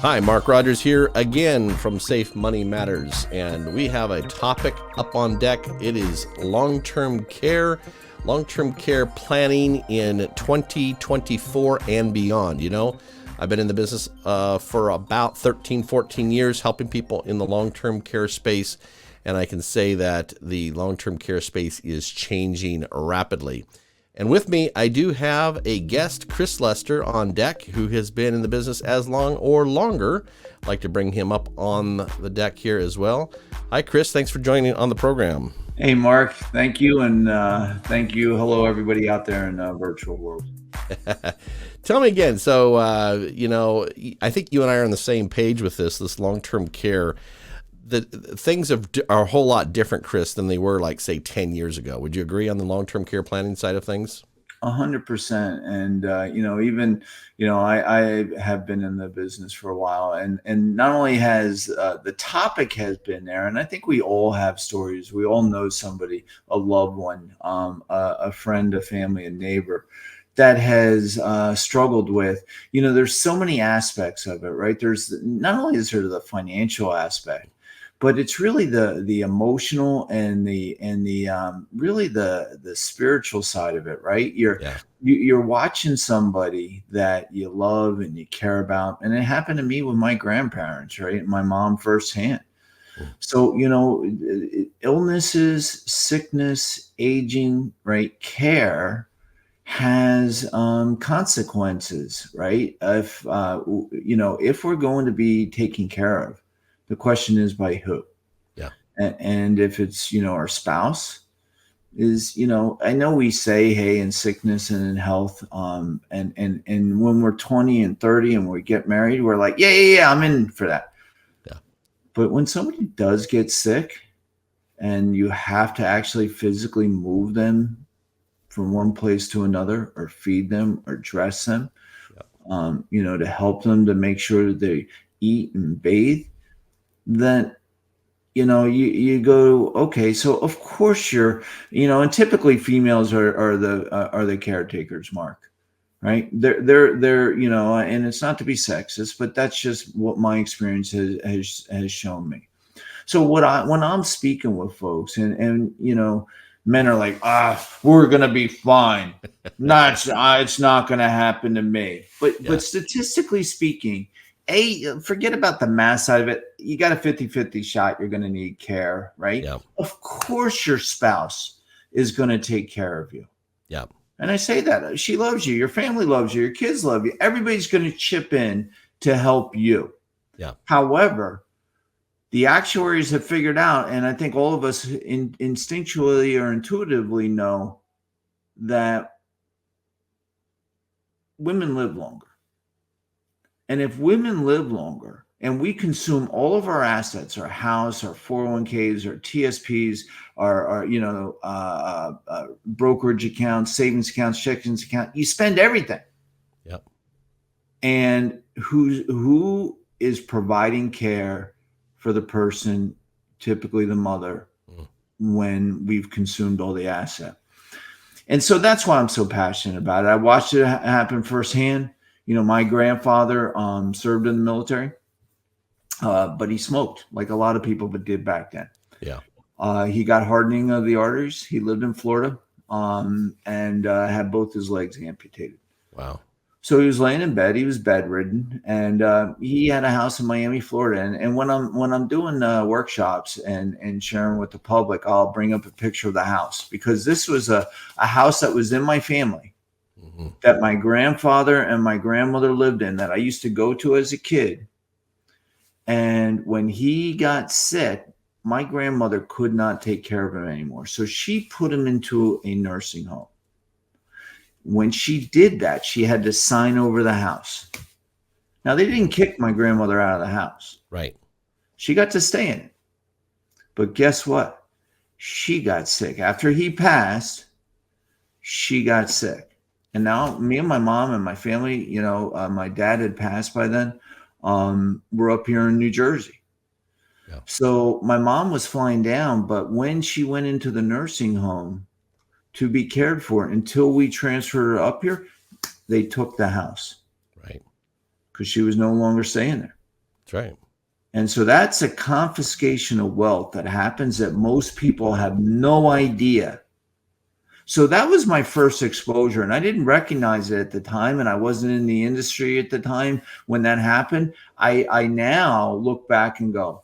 Hi, Mark Rogers here again from Safe Money Matters, and we have a topic up on deck. It is long-term care planning in 2024 and beyond. You know, I've been in the business for about 13, 14 years helping people in the long-term care space, and I can say that the long-term care space is changing rapidly. And with me, I do have a guest, Chris Lester, on deck, who has been in the business as long or longer. I'd like to bring him up on the deck here as well. Hi, Chris. Thanks for joining on the program. Hey, Mark. Thank you. And thank you. Hello, everybody out there in the virtual world. Tell me again. So, I think you and I are on the same page with this long-term care. The things are a whole lot different, Chris, than they were like, say, 10 years ago. Would you agree on the long-term care planning side of things? 100%. And, I have been in the business for a while, and not only has the topic has been there, and I think we all have stories. We all know somebody, a loved one, a friend, a family, a neighbor that has struggled with, there's so many aspects of it, right? There's not only is there the financial aspect, but it's really the emotional and the really the spiritual side of it, right? You're watching somebody that you love and you care about, and it happened to me with my grandparents, right? My mom firsthand. So illnesses, sickness, aging, right? Care has consequences, right? If we're going to be taken care of, the question is by who? Yeah. And if it's, our spouse is, I know we say, hey, in sickness and in health, and when we're 20 and 30 and we get married, we're like, yeah, I'm in for that. Yeah. But when somebody does get sick and you have to actually physically move them from one place to another, or feed them or dress them, to help them to make sure that they eat and bathe, then you go, okay, so of course you're, and typically females are the caretakers, Mark, right? They're and it's not to be sexist, but that's just what my experience has shown me. So when I'm speaking with folks, and men are like, we're gonna be fine. It's not gonna happen to me. But statistically speaking, forget about the math side of it. You got a 50-50 shot you're going to need care, right? Yeah. Of course your spouse is going to take care of you. Yeah. And I say that. She loves you. Your family loves you. Your kids love you. Everybody's going to chip in to help you. Yeah. However, the actuaries have figured out, and I think all of us instinctually or intuitively know, that women live longer. And if women live longer and we consume all of our assets, our house, our 401ks, our TSPs, our brokerage accounts, savings accounts, checking account, you spend everything. Yep. And who is providing care for the person, typically the mother, when we've consumed all the asset? And so that's why I'm so passionate about it. I watched it happen firsthand. My grandfather served in the military, but he smoked like a lot of people did back then. Yeah. He got hardening of the arteries. He lived in Florida and had both his legs amputated. Wow. So he was laying in bed. He was bedridden, and he had a house in Miami, Florida. And when I'm doing workshops and sharing with the public, I'll bring up a picture of the house, because this was a house that was in my family, that my grandfather and my grandmother lived in, that I used to go to as a kid. And when he got sick, my grandmother could not take care of him anymore. So she put him into a nursing home. When she did that, she had to sign over the house. Now, they didn't kick my grandmother out of the house. Right. She got to stay in it. But guess what? She got sick. After he passed, she got sick. And now me and my mom and my family, my dad had passed by then. We're up here in New Jersey. Yeah. So my mom was flying down, but when she went into the nursing home to be cared for until we transferred her up here, they took the house. Right. Because she was no longer staying there. That's right. And so that's a confiscation of wealth that happens that most people have no idea. So that was my first exposure, and I didn't recognize it at the time, and I wasn't in the industry at the time when that happened. I now look back and go,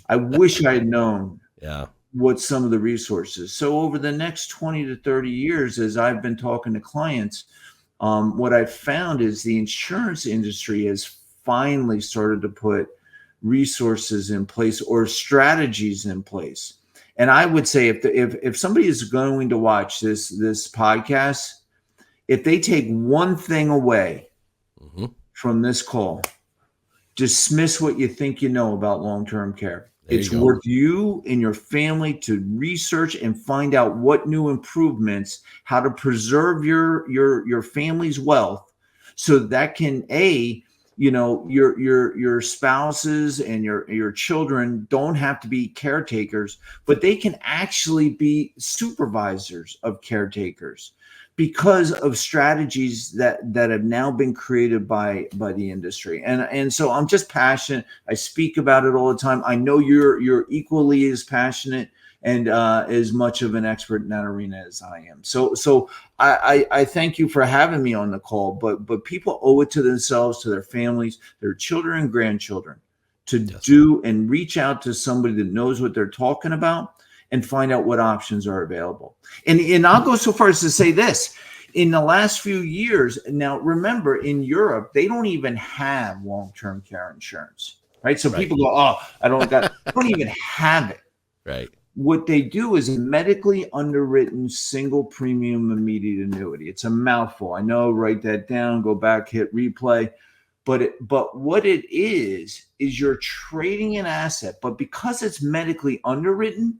I wish I had known Yeah. what some of the resources. So over the next 20 to 30 years, as I've been talking to clients, what I've found is the insurance industry has finally started to put resources in place or strategies in place. And I would say if somebody is going to watch this podcast, if they take one thing away from this call, dismiss what you think you know about long-term care. It's worth you and your family to research and find out what new improvements, how to preserve your family's wealth, so that can your spouses and your children don't have to be caretakers, but they can actually be supervisors of caretakers because of strategies that have now been created by the industry. And so I'm just passionate. I speak about it all the time. I know you're equally as passionate and as much of an expert in that arena as I am. So I thank you for having me on the call, but people owe it to themselves, to their families, their children and grandchildren to do and reach out to somebody that knows what they're talking about and find out what options are available. And I'll go so far as to say this. In the last few years, now remember, in Europe, they don't even have long-term care insurance, right? So people go, oh, I don't even have it. Right. What they do is a medically underwritten single premium immediate annuity. It's a mouthful. I know, write that down, go back, hit replay. But what it is you're trading an asset, but because it's medically underwritten,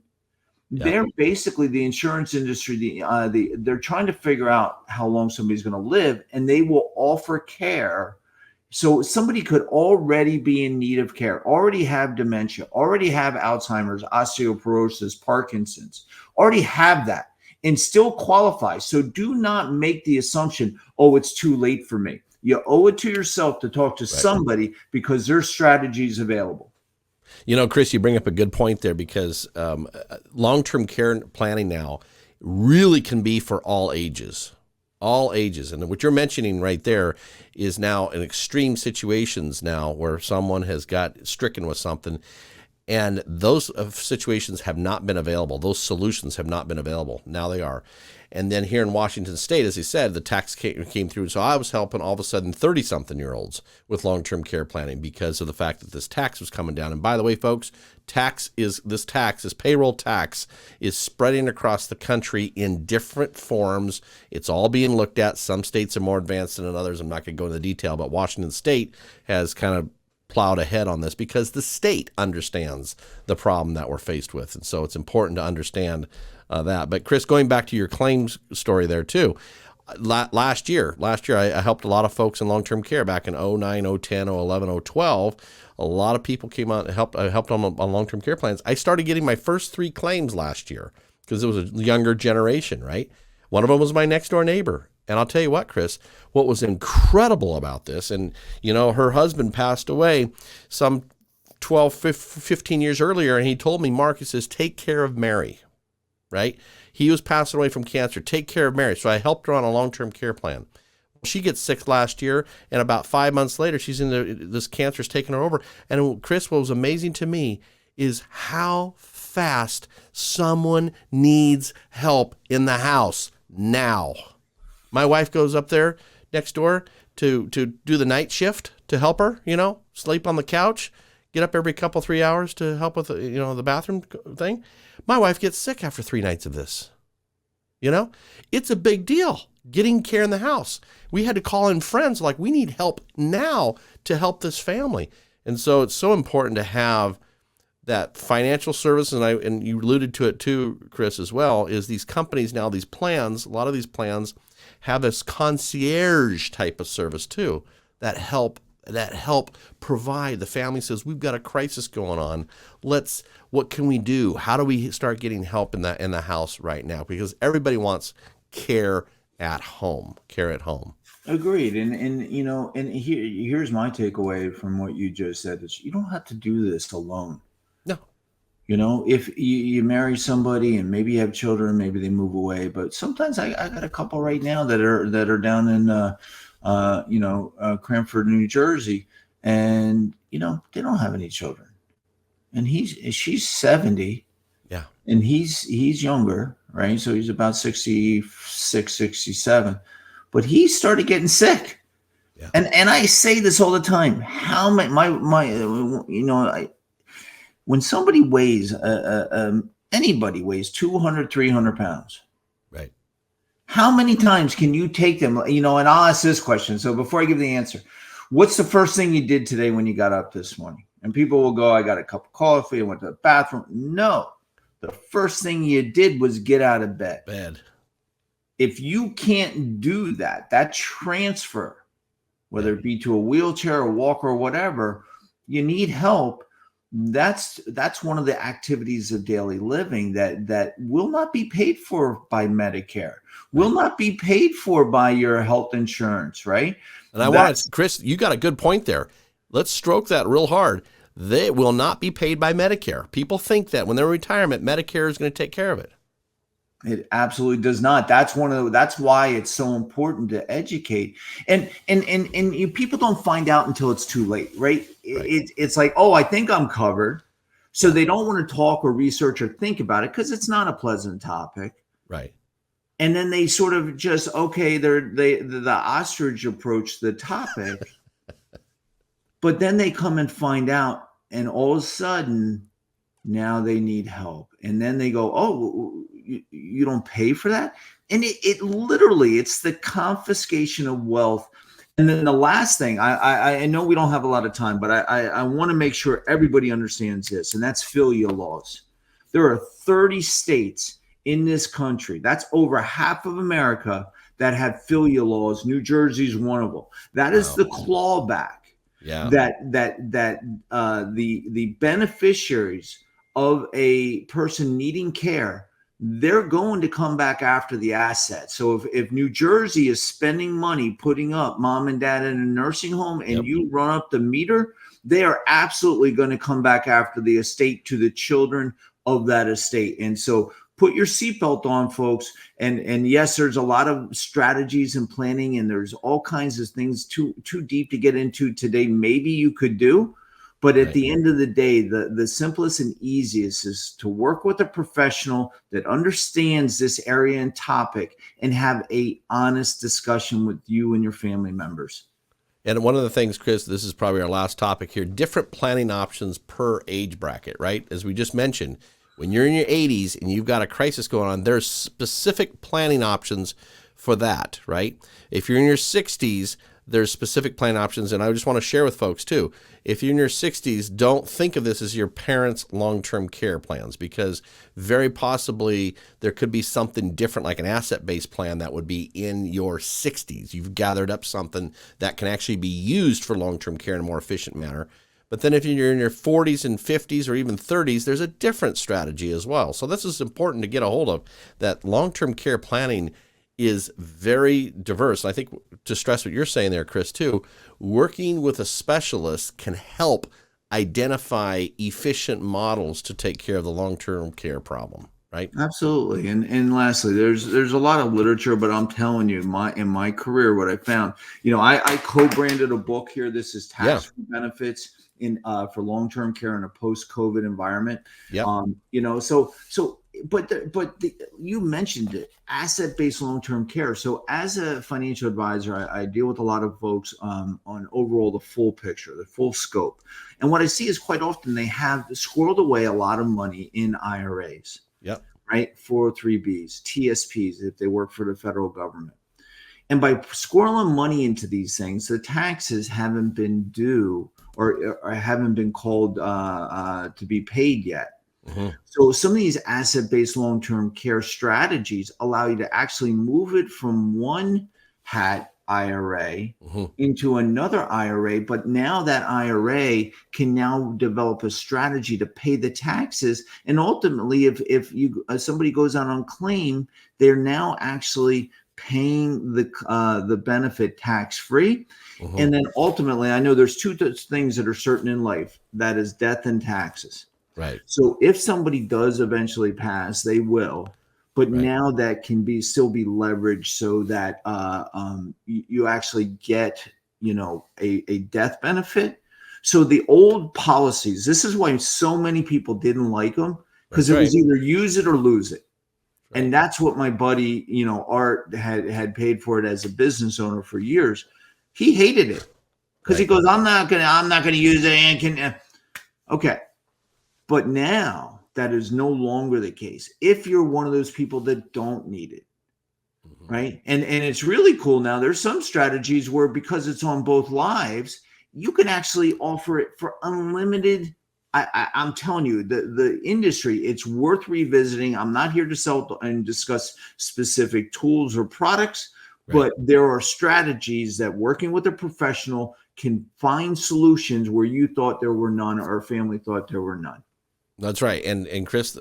they're basically the insurance industry. They're trying to figure out how long somebody's going to live, and they will offer care. So somebody could already be in need of care, already have dementia, already have Alzheimer's, osteoporosis, Parkinson's, already have that and still qualify. So do not make the assumption, oh, it's too late for me. You owe it to yourself to talk to somebody because there's strategies available. You know, Chris, you bring up a good point there because long-term care planning now really can be for all ages. All ages. And what you're mentioning right there is now in extreme situations now where someone has got stricken with something, and those situations have not been available. Those solutions have not been available. Now they are. And then here in Washington State, as he said, the tax came through. So I was helping all of a sudden 30-something-year-olds with long-term care planning because of the fact that this tax was coming down. And by the way, folks, this payroll tax is spreading across the country in different forms. It's all being looked at. Some states are more advanced than others. I'm not going to go into detail, but Washington State has kind of plowed ahead on this because the state understands the problem that we're faced with. And so it's important to understand that. But Chris, going back to your claims story there too, last year I helped a lot of folks in long-term care back in 09, 010, 011, 012. A lot of people came out and I helped them on long-term care plans. I started getting my first 3 claims last year because it was a younger generation, right? One of them was my next door neighbor. And I'll tell you what, Chris, what was incredible about this, and you know, her husband passed away some 12, 15 years earlier, and he told me, Mark, he says, take care of Mary, right? He was passing away from cancer. Take care of Mary. So I helped her on a long-term care plan. She gets sick last year, and about 5 months later, this cancer's taking her over. And Chris, what was amazing to me is how fast someone needs help in the house now. My wife goes up there next door to do the night shift to help her, sleep on the couch, get up every couple, 3 hours to help with, the bathroom thing. My wife gets sick after 3 nights of this. It's a big deal getting care in the house. We had to call in friends like, we need help now to help this family. And so it's so important to have that financial service, and you alluded to it too, Chris, as well, is these companies now, these plans, a lot of these plans have this concierge type of service too that help provide. The family says, we've got a crisis going on. What can we do? How do we start getting help in the house right now? Because everybody wants care at home, care at home. Agreed. And here's my takeaway from what you just said is you don't have to do this alone. No. If you marry somebody and maybe you have children, maybe they move away. But sometimes I got a couple right now that are down in Cranford, New Jersey, and they don't have any children, and she's 70, Yeah. and he's younger, right? So he's about 66, 67, but he started getting sick. Yeah. And I say this all the time. How when somebody weighs, anybody weighs 200, 300 pounds, Right. how many times can you take them? And I'll ask this question. So before I give the answer, what's the first thing you did today when you got up this morning? And people will go, I got a cup of coffee, I went to the bathroom. No, the first thing you did was get out of bed. If you can't do that transfer, whether it be to a wheelchair, a walker, or whatever, you need help. That's one of the activities of daily living that will not be paid for by Medicare, will not be paid for by your health insurance, right? And Chris, you got a good point there. Let's stroke that real hard. They will not be paid by Medicare. People think that when they're in retirement, Medicare is going to take care of it. It absolutely does not. That's why it's so important to educate. And people don't find out until it's too late, right? It's like, oh, I think I'm covered. So they don't want to talk or research or think about it because it's not a pleasant topic. Right. And then they sort of just, okay, the ostrich approach the topic, but then they come and find out, and all of a sudden now they need help. And then they go, oh, you don't pay for that? And it literally, it's the confiscation of wealth. And then the last thing, I know we don't have a lot of time, but I want to make sure everybody understands this, and that's FILIA laws. There are 30 states in this country, that's over half of America, that have FILIA laws. New Jersey's one of them. That is the clawback. Yeah. That the beneficiaries of a person needing care, they're going to come back after the asset. So if New Jersey is spending money putting up mom and dad in a nursing home and you run up the meter, they are absolutely going to come back after the estate to the children of that estate. And so put your seatbelt on, folks. And yes, there's a lot of strategies and planning, and there's all kinds of things too deep to get into today. Maybe you could do. But at the end of the day, the simplest and easiest is to work with a professional that understands this area and topic and have a honest discussion with you and your family members. And one of the things, Chris, this is probably our last topic here, different planning options per age bracket, right? As we just mentioned, when you're in your 80s and you've got a crisis going on, there's specific planning options for that, right? If you're in your 60s, there's specific plan options. And I just want to share with folks too, if you're in your 60s, don't think of this as your parents' long-term care plans, because very possibly there could be something different, like an asset-based plan that would be in your 60s. You've gathered up something that can actually be used for long-term care in a more efficient manner. But then if you're in your 40s and 50s or even 30s, there's a different strategy as well. So this is important to get a hold of, that long-term care planning is very diverse. I think, to stress what you're saying there, Chris, too, working with a specialist can help identify efficient models to take care of the long-term care problem, right? Absolutely. And lastly, there's a lot of literature, but I'm telling you, in my career, what I found, I co-branded a book here. This is tax-free benefits for long-term care in a post-COVID environment. You mentioned it, asset-based long-term care. So as a financial advisor, I deal with a lot of folks on overall the full picture, the full scope. And what I see is quite often they have squirreled away a lot of money in IRAs, right? 403Bs, TSPs, if they work for the federal government. And by squirreling money into these things, the taxes haven't been due or haven't been called to be paid yet. Mm-hmm. So some of these asset-based long-term care strategies allow you to actually move it from one hat IRA into another IRA, but now that IRA can now develop a strategy to pay the taxes. And ultimately, if somebody goes out on claim, they're now actually paying the benefit tax-free. Mhm. And then ultimately, I know there's two things that are certain in life, that is death and taxes. Right. So if somebody does eventually pass, they will. But Right. now that can still be leveraged so that you actually get, a death benefit. So the old policies, this is why so many people didn't like them, because That's it right. was either use it or lose it. Right. And that's what my buddy, Art had paid for it as a business owner for years. He hated it because he Right. goes, I'm not gonna use it and can. Okay. But now that is no longer the case. If you're one of those people that don't need it, Mhm. right? And it's really cool now. There's some strategies where, because it's on both lives, you can actually offer it for unlimited. I'm telling you, the industry, it's worth revisiting. I'm not here to sell and discuss specific tools or products, Right. but there are strategies that, working with a professional, can find solutions where you thought there were none, or a family thought there were none. That's right. And Chris,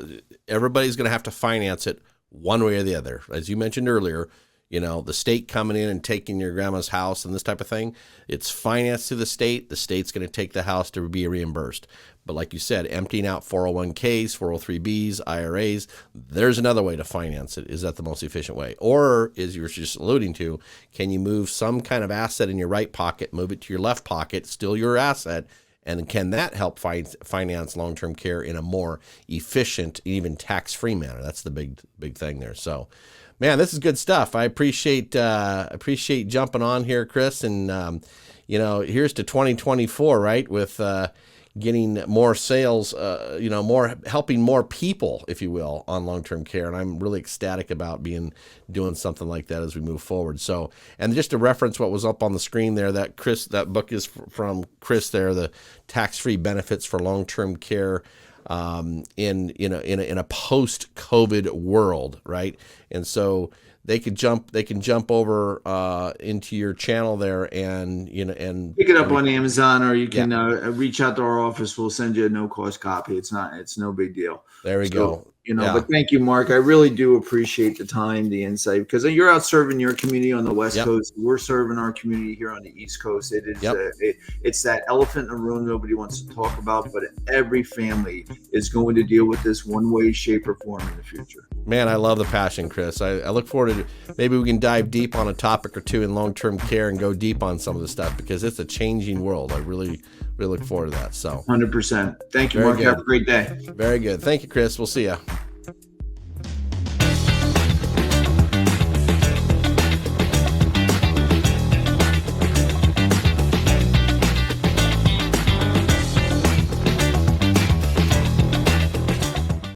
everybody's going to have to finance it one way or the other. As you mentioned earlier, the state coming in and taking your grandma's house and this type of thing, it's financed through the state. The state's going to take the house to be reimbursed. But like you said, emptying out 401ks, 403bs, IRAs, there's another way to finance it. Is that the most efficient way? Or, as you were just alluding to, can you move some kind of asset in your right pocket, move it to your left pocket, still your asset, and can that help finance long-term care in a more efficient, even tax-free manner? That's the big thing there. So, man, this is good stuff. I appreciate jumping on here, Chris. And here's to 2024, right? With getting more sales, more helping more people, if you will, on long-term care. And I'm really ecstatic about doing something like that as we move forward. So, and just to reference what was up on the screen there, that book is from Chris there, the tax-free benefits for long-term care in a post-COVID world, right? And so they can jump over into your channel there and pick it up on Amazon, or you can yeah. reach out to our office. We'll send you a no-cost copy. It's no big deal. There we go. Yeah. But thank you, Mark. I really do appreciate the time, the insight, because you're out serving your community on the West Yep. Coast. We're serving our community here on the East Coast. It is Yep. It's that elephant in the room nobody wants to talk about, but every family is going to deal with this one way, shape, or form in the future. Man, I love the passion, Chris. I look forward to maybe we can dive deep on a topic or two in long-term care and go deep on some of the stuff, because it's a changing world. I really look forward to that. So 100%. Thank you, Very Mark. good. Have a great day. Very good. Thank you, Chris. We'll see you.